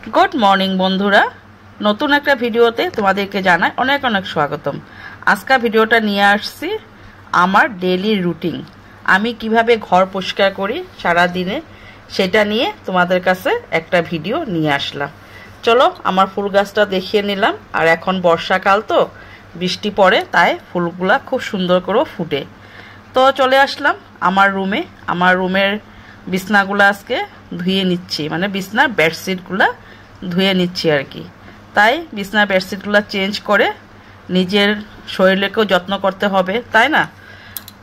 Good morning बंधुरा नतून एक भिडियोते तुम्हादेरके जानाई अनेक अनेक स्वागतम। आजका भिडियोटा निये आसछि आमार डेली रुटिन, आमी किभाबे घर परिष्कार करी सारा दिने सेटा निये तुम्हादेर काछे एकटा भिडियो निये आसलाम। चलो आमार फुल गाछटा देखिए निलाम। और एखन बर्षाकाल तो बिस्टी पड़े ताई फुलगुला खूब सुंदर करे फुटे। तो चले आसलाम आमार रूमे। आमार रूमेर बिछनागुला आजके धुए निচ্ছি, माने बिछनार बेडशिटगुला धुए निচ্ছি আর কি। তাই বিছনার বেডশিটগুলো চেঞ্জ করে নিজের শরীরকেও যত্ন করতে হবে, তাই না?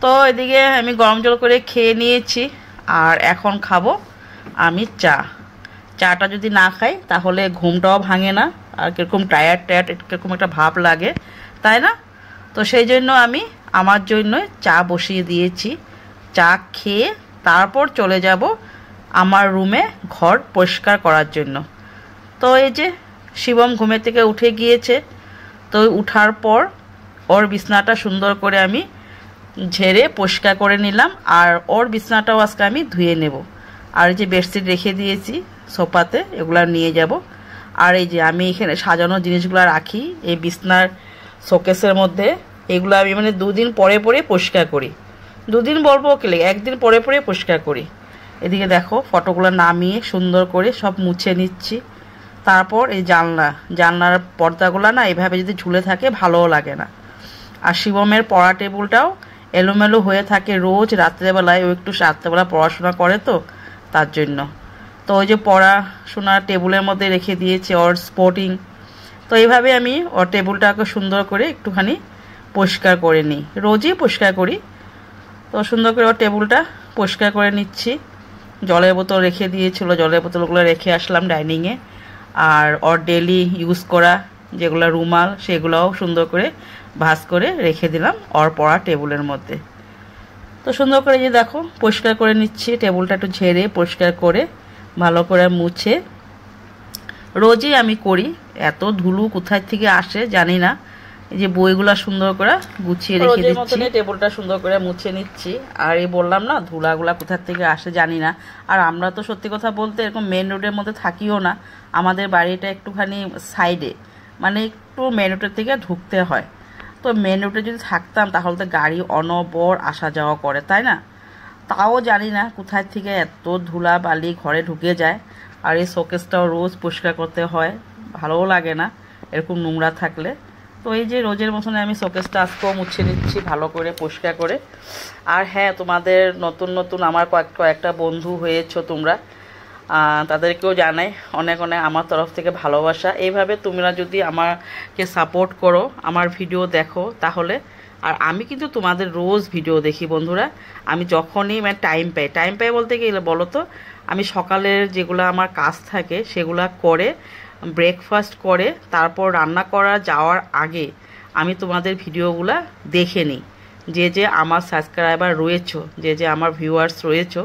তো এদিকে আমি গরম জল করে খেয়ে নিয়েছি আর এখন খাবো আমি চা। চাটা যদি না খাই তাহলে ঘুমটাও ভাঙে না আর কিরকম টায়ার্ড কিরকম একটা ভাব লাগে, তাই না? তো সেই জন্য আমি আমার জন্য চা বসিয়ে দিয়েছি। চা খেয়ে তারপর চলে যাব আমার রুমে ঘর পরিষ্কার করার জন্য। তো এই যে শিবম ঘুমে থেকে উঠে গিয়েছে। তো উঠার পর ওর বিছনাটা সুন্দর করে আমি ঝেড়ে পরিষ্কার করে নিলাম আর ওর বিছনাটাও আজকে আমি ধুয়ে নেব। আর এই যে বেডশিট রেখে দিয়েছি সোফাতে, এগুলা নিয়ে যাব। আর এই যে আমি এখানে সাজানো জিনিসগুলো রাখি এই বিছনার শোকেসের মধ্যে, এগুলো আমি মানে দুদিন পরে পরে পরিষ্কার করি। দুদিন বলবো কি, একদিন পরে পরে পরিষ্কার করি। এদিকে দেখো ফটোগুলো নামিয়ে সুন্দর করে সব মুছে নিচ্ছি। তারপর এই জানলার পর্দাগুলো না এইভাবে যদি ঝুলে থাকে ভালোও লাগে না। আর শিবমের পড়া টেবিলটাও এলোমেলো হয়ে থাকে রোজ রাত্রেবেলায়, ও একটু রাত্রেবেলা পড়াশোনা করে তো তার জন্য। তো ওই যে পড়াশোনার টেবিলের মধ্যে রেখে দিয়েছে ওর স্পোর্টিং। তো এইভাবে আমি ওর টেবিলটাকে সুন্দর করে একটুখানি পরিষ্কার করে নিই, রোজই পরিষ্কার করি। তো সুন্দর করে ওর টেবিলটা পরিষ্কার করে নিচ্ছি। জলের বোতল রেখে দিয়েছিল, জলের বোতলগুলো রেখে আসলাম ডাইনিংয়ে। আর ওর ডেলি ইউজ করা যেগুলো রুমাল সেগুলোও সুন্দর করে ভাঁজ করে রেখে দিলাম ওর পড়া টেবিলের মধ্যে। তো সুন্দর করে যে দেখো পরিষ্কার করে নিচ্ছি, টেবিলটা একটু ঝেড়ে পরিষ্কার করে ভালো করে মুছে। রোজই আমি করি, এত ধুলো কোথায় থেকে আসে জানি না। এই যে বইগুলো সুন্দর করে গুছিয়ে রেখে দিচ্ছি, টেবিলটা সুন্দর করে মুছে নিচ্ছি। আর এই বললাম না ধুলাগুলা কোথার থেকে আসে জানি না। আর আমরা তো সত্যি কথা বলতে এরকম মেন রোডের মধ্যে থাকিও না, আমাদের বাড়িটা একটুখানি সাইডে, মানে একটু মেন রোডের থেকে ঢুকতে হয়। তো মেন রোডে যদি থাকতাম তাহলে তো গাড়ি অনবর আসা যাওয়া করে, তাই না? তাও জানি না কোথায় থেকে এত ধুলা বালি ঘরে ঢুকে যায়। আর এই শোকেসটাও রোজ পরিষ্কার করতে হয়, ভালোও লাগে না এরকম নোংরা থাকলে। তো এই যে রোজের মতন আমি শোকেসটা আজকেও মুছে নিচ্ছি ভালো করে পরিষ্কার করে। আর হ্যাঁ, তোমাদের নতুন নতুন আমার কয়েকটা বন্ধু হয়েছো তোমরা, তাদেরকেও জানাই অনেক অনেক আমার তরফ থেকে ভালোবাসা। এইভাবে তোমরা যদি আমাকে সাপোর্ট করো, আমার ভিডিও দেখো তাহলে। আর আমি কিন্তু তোমাদের রোজ ভিডিও দেখি বন্ধুরা। আমি যখনই মানে টাইম পাই বলতে গেলে বলো তো, আমি সকালের যেগুলো আমার কাজ থাকে সেগুলো করে ব্রেকফাস্ট করে তারপর রান্না করা যাওয়ার আগে আমি তোমাদের ভিডিওগুলো দেখে নিই। যে আমার সাবস্ক্রাইবার রয়েছো, যে আমার ভিউয়ার্স রয়েছো,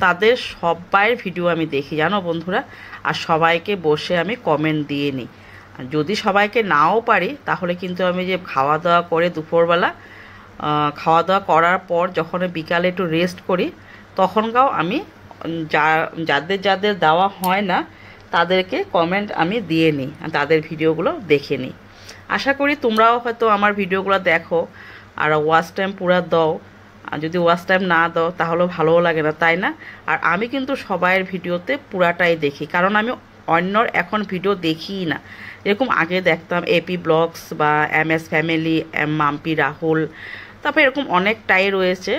তাদের সবাইয়ের ভিডিও আমি দেখি জানো বন্ধুরা। আর সবাইকে বসে আমি কমেন্ট দিয়ে নিই। যদি সবাইকে নাও পারি তাহলে কিন্তু আমি যে খাওয়া দাওয়া করে দুপুরবেলা খাওয়া দাওয়া করার পর যখন বিকালে একটু রেস্ট করি তখনকাও আমি যাদের দেওয়া হয় না তাদেরকে কমেন্ট আমি দিয়ে নিই, তাদের ভিডিওগুলো দেখে নিই। আশা করি তোমরাও হয়তো আমার ভিডিওগুলো দেখো আর ওয়াচ টাইম পুরো দাও। আর যদি ওয়াচ টাইম না দাও তাহলেও ভালোও লাগে না, তাই না? আর আমি কিন্তু সবাইয়ের ভিডিওতে পুরাটাই দেখি, কারণ আমি অন্যর এখন ভিডিও দেখিই না। এরকম আগে দেখতাম এপি ব্লগস বা MS ফ্যামিলি, মাম্পি রাহুল, তারপর এরকম অনেকটাই রয়েছে,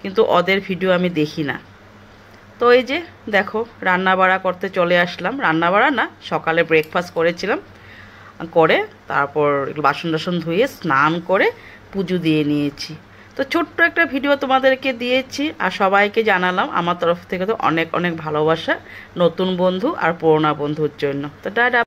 কিন্তু ওদের ভিডিও আমি দেখি না। তো এই যে দেখো রান্নাবাড়া করতে চলে আসলাম। রান্নাবাড়া না, সকালে ব্রেকফাস্ট করেছিলাম, করে তারপর বাসন টাসন ধুয়ে স্নান করে পুজো দিয়ে নিয়েছি। তো ছোট্ট একটা ভিডিও তোমাদেরকে দিয়েছি আর সবাইকে জানালাম আমার তরফ থেকে তো অনেক অনেক ভালোবাসা নতুন বন্ধু আর পুরোনো বন্ধুর জন্য। তো টাটা।